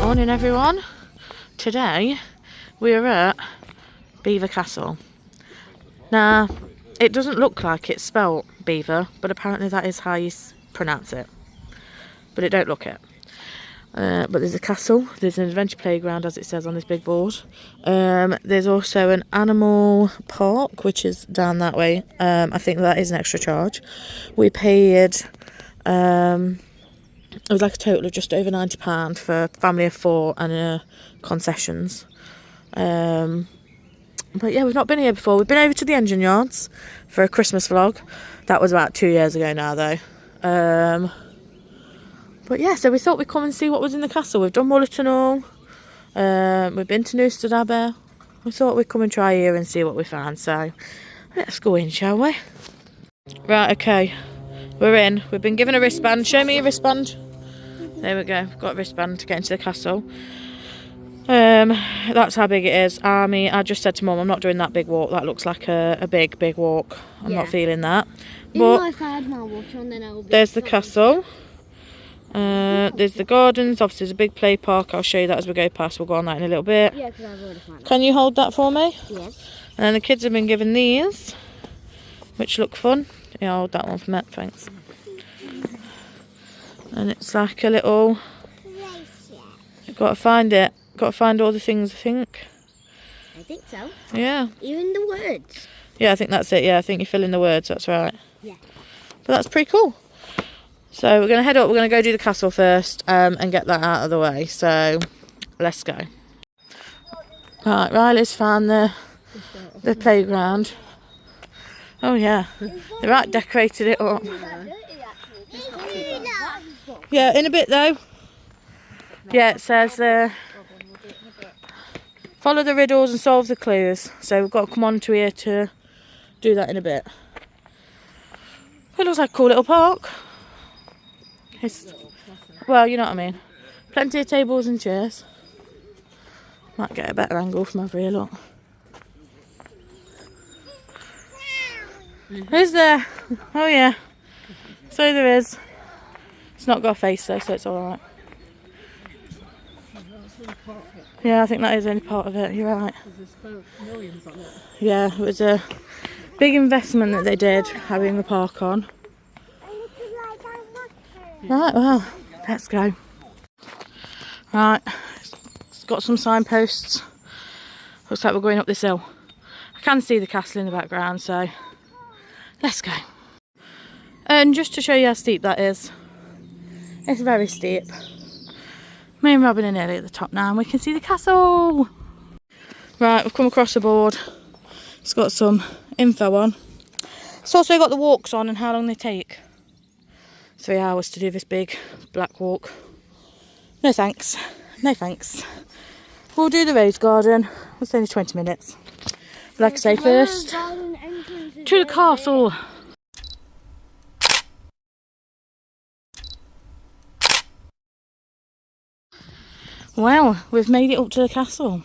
Morning everyone. Today we are at Belvoir Castle. Now it doesn't look like it's spelt beaver, but apparently that is how you pronounce it. But it don't look it. But there's a castle, there's an adventure playground as it says on this big board. There's also an animal park which is down that way. I think that is an extra charge. We paid it was like a total of just over £90 for a family of 4 and concessions. But yeah, we've not been here before. We've been over to the engine yards for a Christmas vlog. That was about 2 years ago now though. But yeah, so we thought we'd come and see what was in the castle. We've done Muller Tunnel. We've been to Newstead. We thought we'd come and try here and see what we found. So let's go in, shall we? Right, okay. We're in. We've been given a wristband. Show me your wristband. There we go. We've got a wristband to get into the castle. That's how big it is. I just said to Mum, I'm not doing that big walk. That looks like a big walk. I'm not feeling that. But there's the castle. There's the gardens. Obviously, there's a big play park. I'll show you that as we go past. We'll go on that in a little bit. Yeah, because I've already found it. Can you hold that for me? Yes. And then the kids have been given these, which look fun. Yeah, I'll hold that one for me. Thanks. And it's like a little... You've got to find it. Got to find all the things, I think. I think so. Yeah. Even the words. Yeah, I think that's it. Yeah, I think you fill in the words. That's right. Yeah. But that's pretty cool. So we're going to head up. We're going to go do the castle first and get that out of the way. So let's go. Right, Riley's found the playground. Oh yeah, they right decorated it up. Yeah, in a bit though. Yeah, it says follow the riddles and solve the clues. So we've got to come on to here to do that in a bit. It looks like a cool little park. Well, you know what I mean. Plenty of tables and chairs. Might get a better angle from over here, look. Who's there? Oh yeah. So there is. It's not got a face though, so it's alright. Yeah, I think that is only part of it, you're right. There's millions on it. Yeah, it was a big investment that they did having the park on. Right, well, let's go. Right, it's got some signposts. Looks like we're going up this hill. I can see the castle in the background, so let's go. And just to show you how steep that is, it's very steep. Me and Robyn are nearly at the top now and we can see the castle. Right, we've come across the board. It's got some info on. It's also got the walks on and how long they take. 3 hours to do this big black walk. No thanks. No thanks. We'll do the rose garden. It's only 20 minutes. But like I say, first to the castle. Well, we've made it up to the castle.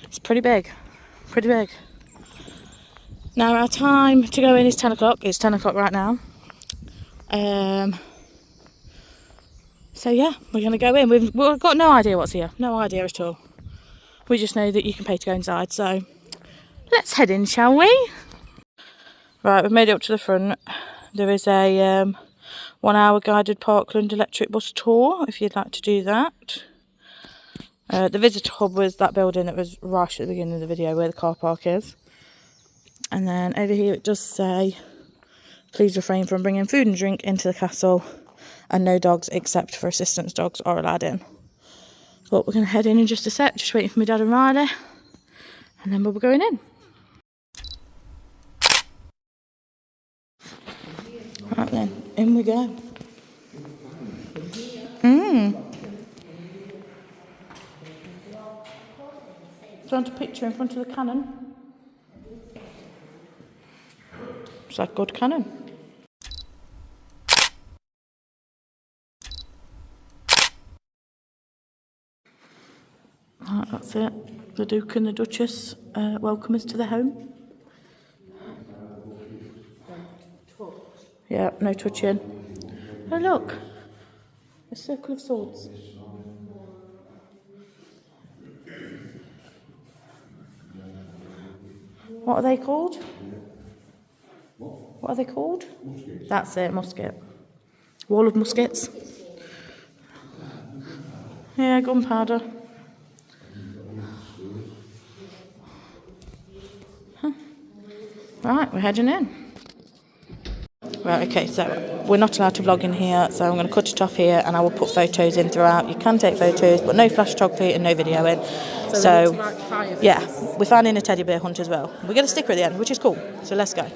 It's pretty big. Pretty big. Now our time to go in is 10 o'clock. It's 10 o'clock right now. So yeah, we're going to go in. We've got no idea what's here. No idea at all. We just know that you can pay to go inside. So let's head in, shall we? Right, we've made it up to the front. There is a 1 hour guided Parkland electric bus tour if you'd like to do that. The visitor hub was that building that was right at the beginning of the video where the car park is. And then over here it does say, please refrain from bringing food and drink into the castle and no dogs except for assistance dogs are allowed in. But we're going to head in just a sec, just waiting for my dad and Riley. And then we'll be going in. Right then, in we go. Do you want a picture in front of the cannon? It's like a good cannon. Right, that's it. The Duke and the Duchess welcome us to the home. Yeah, no touching. Oh look, a circle of swords. What are they called? What are they called? Muskets. That's it, musket. Wall of muskets. Yeah, gunpowder. Huh. Right, we're heading in. Right, okay, so we're not allowed to vlog in here, so I'm going to cut it off here and I will put photos in throughout. You can take photos, but no flash photography and no videoing. So we need to write fire yeah, base. we're finding a teddy bear hunt as well. We get a sticker at the end, which is cool. So let's go.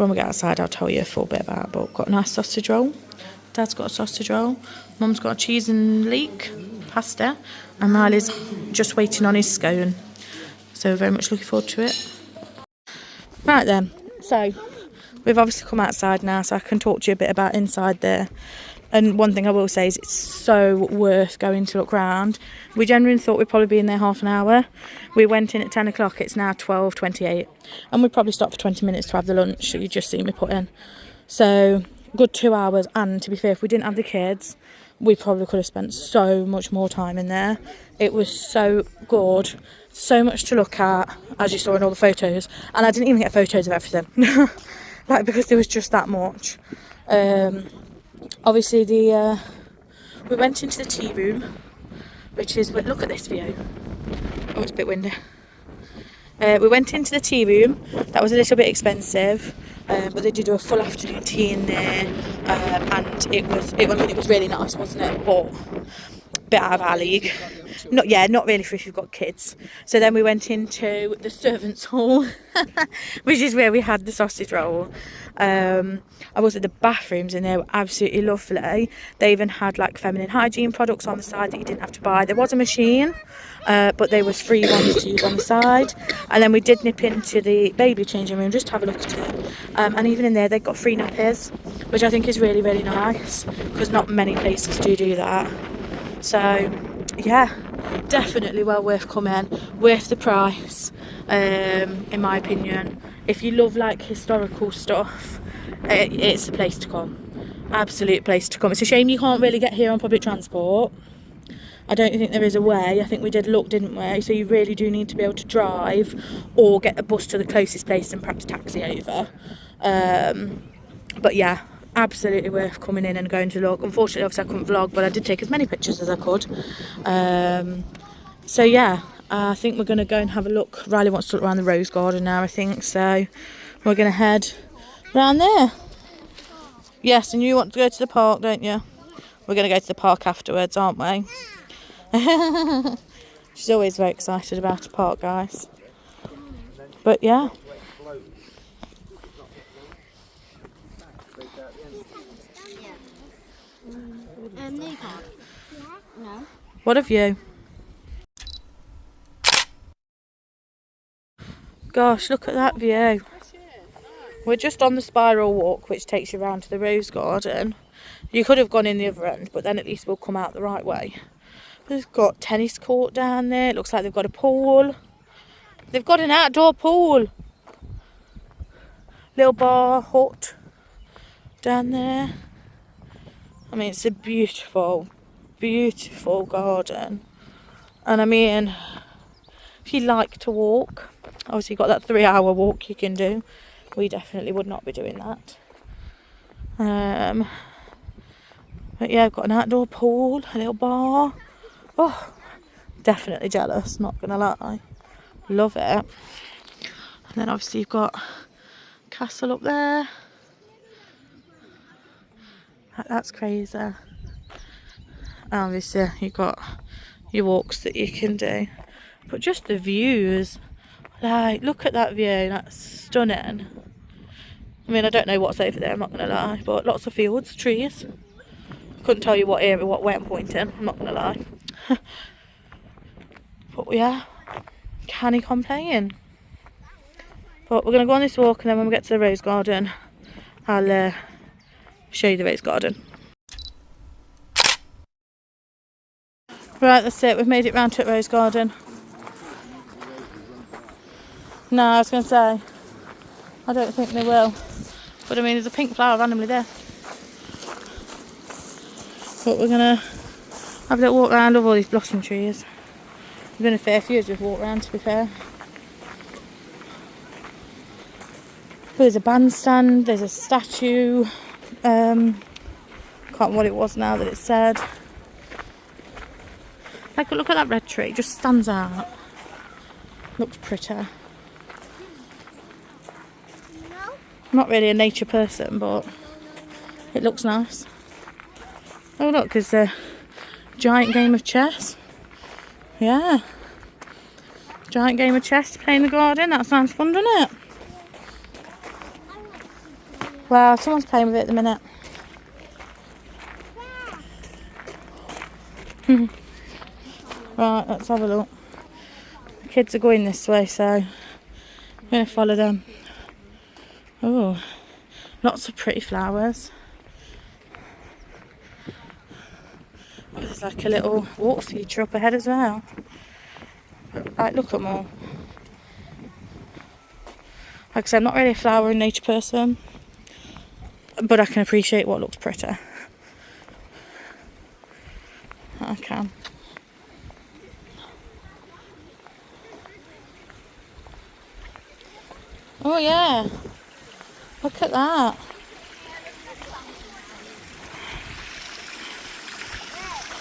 when we get outside I'll tell you a full bit about it, but got a nice sausage roll. Dad's got a sausage roll. Mum's got a cheese and leek pasta, and Riley's just waiting on his scone. So very much looking forward to it. Right then, so we've obviously come outside now, so I can talk to you a bit about inside there. And one thing I will say is it's so worth going to look round. We generally thought we'd probably be in there half an hour. We went in at 10 o'clock, it's now 12:28. And we probably stopped for 20 minutes to have the lunch that you just seen me put in. So, good 2 hours. And to be fair, if we didn't have the kids, we probably could have spent so much more time in there. It was so good. So much to look at, as you saw in all the photos. And I didn't even get photos of everything. Like, because there was just that much. Obviously we went into the tea room, which is, look at this view. Oh, it's a bit windy. We went into the tea room. That was a little bit expensive, but they did do a full afternoon tea in there, and it was really nice, wasn't it? But a bit out of our league. Not really for if you've got kids. So then we went into the servants' hall, which is where we had the sausage roll. I was at the bathrooms and they were absolutely lovely. They even had like feminine hygiene products on the side that you didn't have to buy. There was a machine, but there was free ones to use on the side. And then we did nip into the baby changing room just to have a look at it. And even in there they've got free nappies, which I think is really, really nice, because not many places do that. So yeah, definitely well worth coming, worth the price, in my opinion. If you love like historical stuff, it's the place to come. Absolute place to come. It's a shame you can't really get here on public transport. I don't think there is a way. I think we did look, didn't we? So you really do need to be able to drive or get a bus to the closest place and perhaps taxi over. But yeah, absolutely worth coming in and going to look. Unfortunately, obviously I couldn't vlog, but I did take as many pictures as I could. So yeah, I think we're going to go and have a look. Riley wants to look around the rose garden now, I think. So we're going to head round there. Yes, and you want to go to the park, don't you? We're going to go to the park afterwards, aren't we? She's always very excited about a park, guys. But yeah. No. What have you? Gosh, look at that view. We're just on the spiral walk, which takes you around to the rose garden. You could have gone in the other end, but then at least we'll come out the right way. They've got tennis court down there. It looks like they've got a pool. They've got an outdoor pool. Little bar, hut down there. I mean, it's a beautiful, beautiful garden. And I mean, if you like to walk, obviously you've got that 3-hour walk you can do. We definitely would not be doing that. But yeah, I've got an outdoor pool, a little bar. Oh, definitely jealous, not gonna lie. Love it. And then obviously you've got castle up there. That's crazy. And obviously you've got your walks that you can do. But just the views, like, look at that view, that's stunning. I mean, I don't know what's over there, I'm not gonna lie, but lots of fields, trees. Couldn't tell you what area, what way I'm pointing, I'm not gonna lie. But yeah, can he complain? But we're gonna go on this walk, and then when we get to the rose garden, I'll show you the rose garden. Right, that's it, we've made it round to the rose garden. No, I was gonna say, I don't think they will. But I mean, there's a pink flower randomly there. But we're gonna have a little walk around of all these blossom trees. There's been a fair few as we've walked around, to be fair. There's a bandstand, there's a statue. Can't remember what it was now that it said. Like, look at that red tree, it just stands out. Looks pretty. No? I'm not really a nature person, but it looks nice. Oh look, there's a giant game of chess. Yeah. Giant game of chess to play in the garden. That sounds fun, doesn't it? Wow, someone's playing with it at the minute. Right, let's have a look. The kids are going this way, so I'm going to follow them. Oh, lots of pretty flowers. Oh, there's like a little water feature up ahead as well. Like, look at them all. Like I said, I'm not really a flower and nature person, but I can appreciate what looks pretty. I can. Oh yeah, look at that.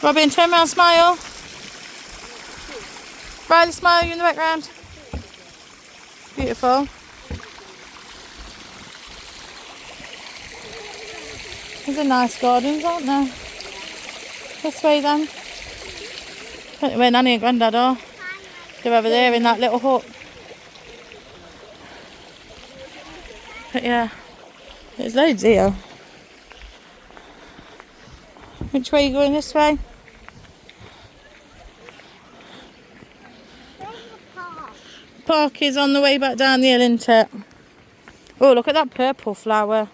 Robyn, turn around, smile. Riley, smile, you in the background. Beautiful. These are nice gardens, aren't they? This way then. I don't know where Nanny and Grandad are. They're over there in that little hut. But yeah, there's loads here. Which way are you going? This way? Park is on the way back down the hill, isn't it? Oh, look at that purple flower,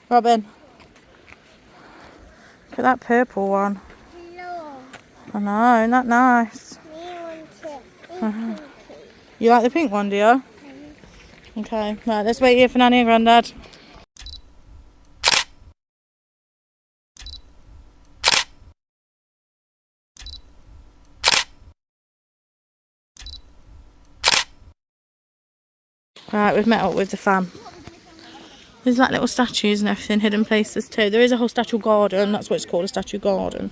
Robyn. Look at that purple one. No. I know, isn't that nice? You like the pink one, do you? Okay, right, let's wait here for Nanny and Grandad. Right, we've met up with the fam. There's like little statues and everything, hidden places too. There is a whole statue garden, that's what it's called, a statue garden.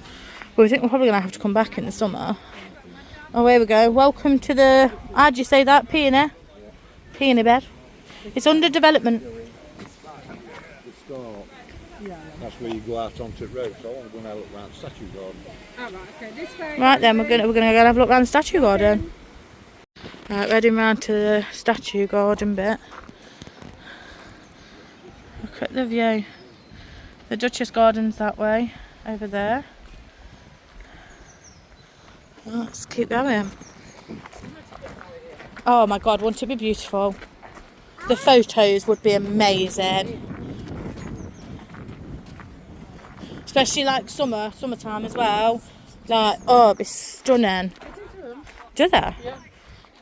But we think we're probably going to have to come back in the summer. Oh, here we go. Welcome to the, how'd you say that? Peony? Peony bed. It's under development. That's where you go out onto the road, so I want to go and have a look around the statue garden. Right, okay, this way. Right then, we're gonna go and have a look around the statue garden. Right, heading round to the statue garden bit. Look at the view. The Duchess Garden's that way, over there. Let's keep going. Oh my god, wouldn't it be beautiful? The photos would be amazing. Especially like summertime as well. Like, oh, it'd be stunning. Do they? Yeah.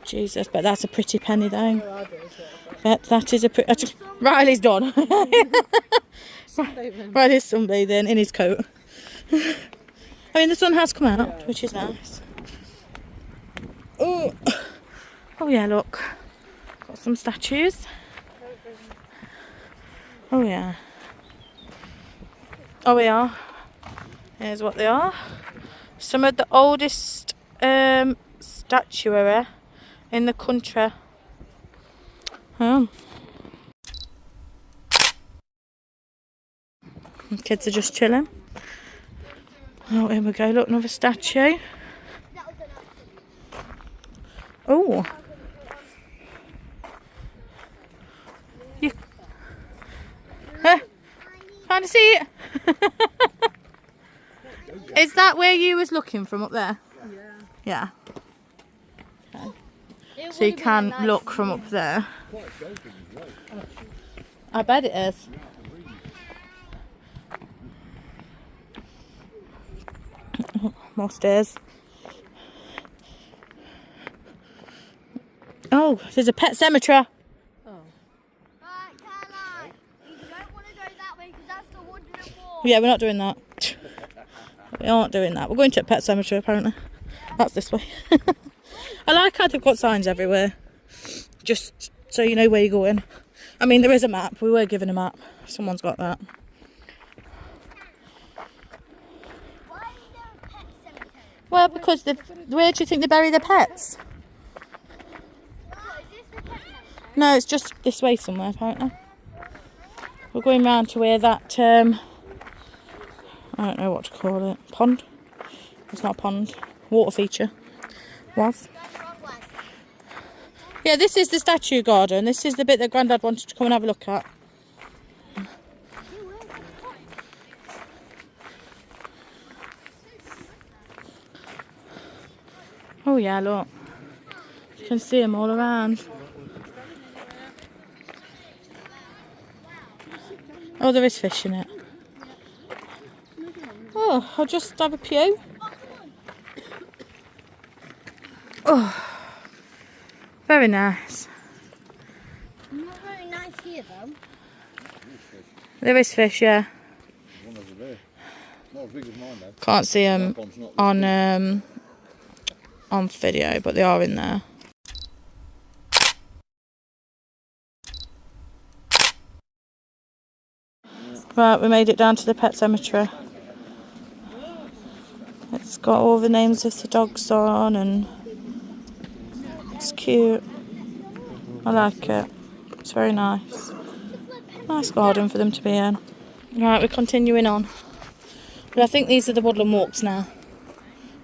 Jesus, but that's a pretty penny though. That is a pretty... Riley's done. Riley's sunbathing in his coat. I mean, the sun has come out, which is nice. Oh, oh yeah, look. Got some statues. Oh yeah. Oh, we are. Here's what they are. Some of the oldest statuary in the country. Oh. The kids are just chilling. Oh, here we go. Look, another statue. Oh. You... Can't see it? Is that where you was looking from up there? Yeah. Okay. So you can look from up there. I bet it is. More stairs. Oh, there's a pet cemetery. Yeah, we're not doing that. We aren't doing that. We're going to a pet cemetery, apparently. That's this way. I like how they've got signs everywhere. Just so you know where you're going. I mean, there is a map. We were given a map. Someone's got that. Why are there a pet cemetery? Well, because where do you think they bury their pets? Is this the pet cemetery? No, it's just this way somewhere, apparently. We're going round to where that... I don't know what to call it. Pond? It's not a pond. Water feature. Was. Yeah, this is the statue garden. This is the bit that Grandad wanted to come and have a look at. Oh yeah, look. You can see them all around. Oh, there is fish in it. Oh, I'll just have a pew. Oh, very nice. Not very nice here though. There is fish, yeah. One over there. Not as big as mine though. Can't see them on video, but they are in there. Right, we made it down to the pet cemetery. It's got all the names of the dogs on and it's cute. I like it. It's very nice. Nice garden for them to be in. Right, we're continuing on. But I think these are the woodland walks now.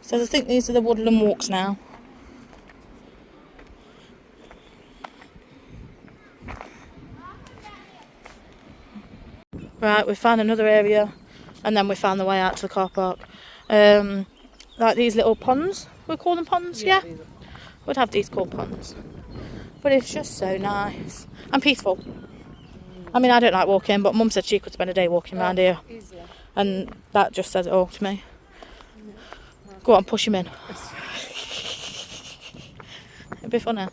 So I think these are the woodland walks now. Right, we found another area and then we found the way out to the car park. Like these little ponds, we call them ponds, yeah? We'd have these called ponds. But it's just so nice and peaceful. I mean, I don't like walking, but Mum said she could spend a day walking around here. Easier. And that just says it all to me. Go on, push him in. It'd be funny.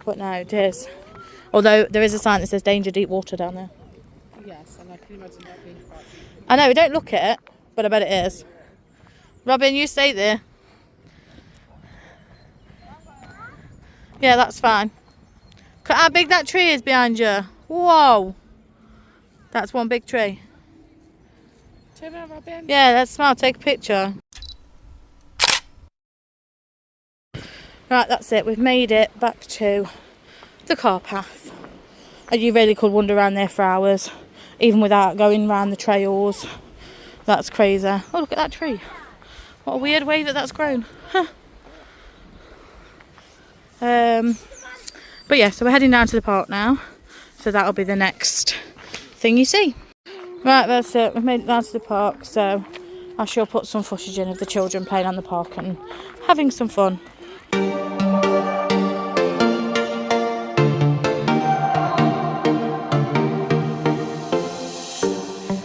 But no, it is. Although there is a sign that says danger, deep water down there. Yes, and I can imagine that being quite. I know, we don't look at it, but I bet it is. Robyn, you stay there. Yeah, that's fine. Look at how big that tree is behind you. Whoa. That's one big tree. Turn around, Robyn. Yeah, that's smart. Take a picture. Right, that's it. We've made it back to the car path. And you really could wander around there for hours, even without going around the trails. That's crazy. Oh, look at that tree. What a weird way that that's grown. Huh. But yeah, so we're heading down to the park now. So that'll be the next thing you see. Right, that's it. We've made it down to the park. So I shall put some footage in of the children playing on the park and having some fun.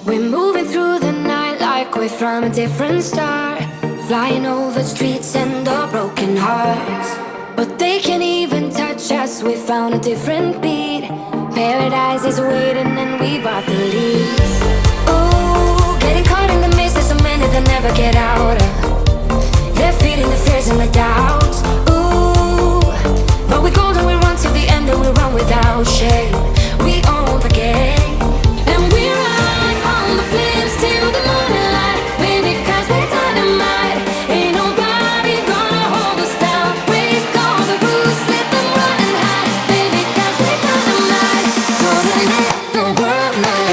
We're moving through the night like we're from a different star, flying over streets and our broken hearts. But they can't even touch us, we found a different beat. Paradise is waiting and we bought the leaves. Ooh, getting caught in the mist, there's so many that never get out of. They're feeding the fears and the doubts. Ooh, but we go and we run to the end and we run without shame. We own the game. And we ride on the flames till the morning light. Baby, 'cause we're dynamite. Ain't nobody gonna hold us down. Break all the rules, let them run and hide. Baby, 'cause we're dynamite. Gonna let the world know.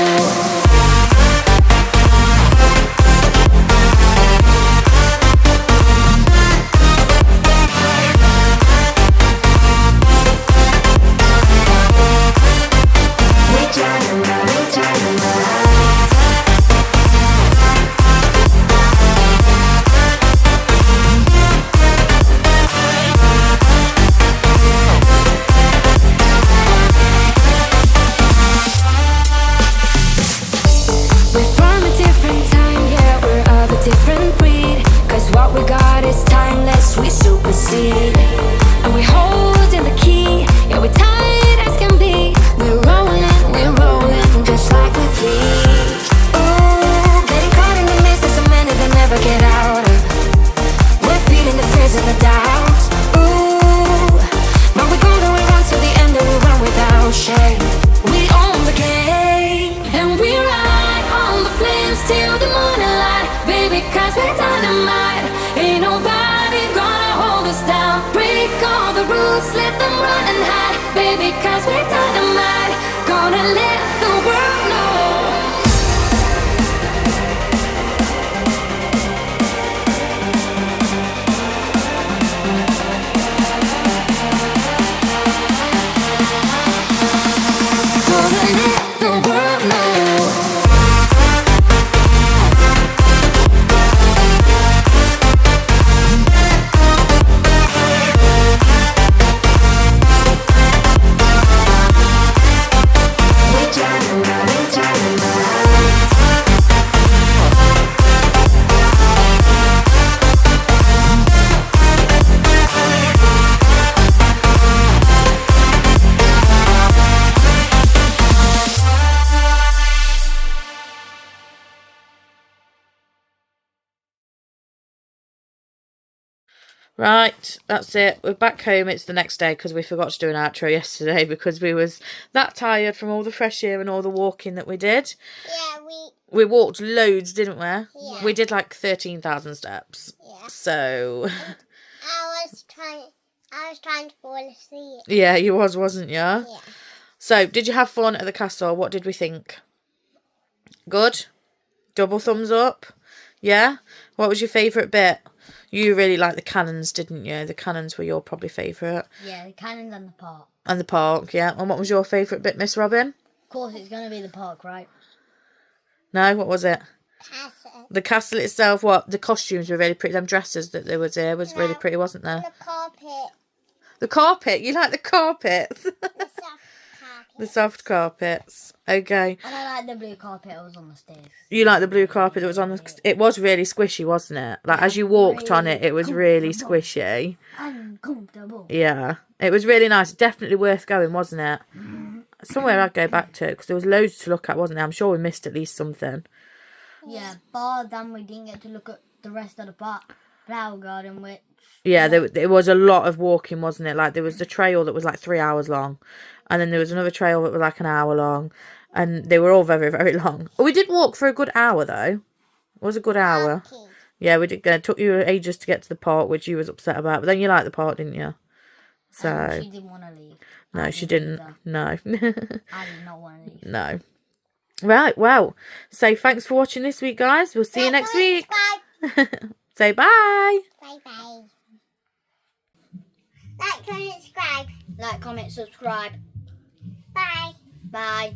We're dynamite, we're dynamite. We're from a different time, yeah, we're of a different breed. 'Cause what we got is timeless, we supersede. And we're holding the key, yeah, we're tight as can be. We're rolling, just like we please. Ooh, getting caught in the mist, there's so many that never get out of. We're feeding the fears and the doubts. Ooh, but we go and we run to the end and we run without shame. We own the game. And we ride on the flames till the morning light. Baby, 'cause we're dynamite. Ain't nobody gonna hold us down. Break all the rules, let them run and hide. Baby, 'cause we're dynamite. Gonna let the world know. Gonna let the world know. Right, that's it. We're back home. It's the next day because we forgot to do an outro yesterday because we was that tired from all the fresh air and all the walking that we did. Yeah, We walked loads, didn't we? Yeah. We did like 13,000 steps. Yeah. So. I was trying to fall asleep. Yeah, you wasn't you? Yeah. So, did you have fun at the castle? What did we think? Good? Double thumbs up? Yeah? What was your favourite bit? You really liked the cannons, didn't you? The cannons were your probably favourite. Yeah, the cannons and the park. And the park, yeah. And what was your favourite bit, Miss Robyn? Of course, it's going to be the park, right? No, what was it? Castle. The castle itself, what? The costumes were really pretty. Them dresses that they was there was really pretty, wasn't there? The carpet. The carpet? You like the carpets? The soft carpet. The soft carpets. Okay. And I like the blue carpet that was on the stairs. You like the blue carpet that was on the... It was really squishy, wasn't it? Like, as you walked on it, it was really squishy. Uncomfortable. Yeah. It was really nice. Definitely worth going, wasn't it? Somewhere I'd go back to, because there was loads to look at, wasn't there? I'm sure we missed at least something. Yeah, bar then we didn't get to look at the rest of the park. Flower garden, which... Yeah, there was a lot of walking, wasn't it? Like, there was the trail that was like 3 hours long. And then there was another trail that was like an hour long. And they were all very, very long. We did walk for a good hour, though. It was a good hour. Okay. Yeah, we did. It took you ages to get to the park, which you was upset about. But then you liked the park, didn't you? So... She didn't want to leave. No, she didn't. No. I did not want to leave. No. Right, well. So, thanks for watching this week, guys. We'll see you next week. Say bye. Bye-bye. Like, comment, subscribe. Like, comment, subscribe. Bye. Bye.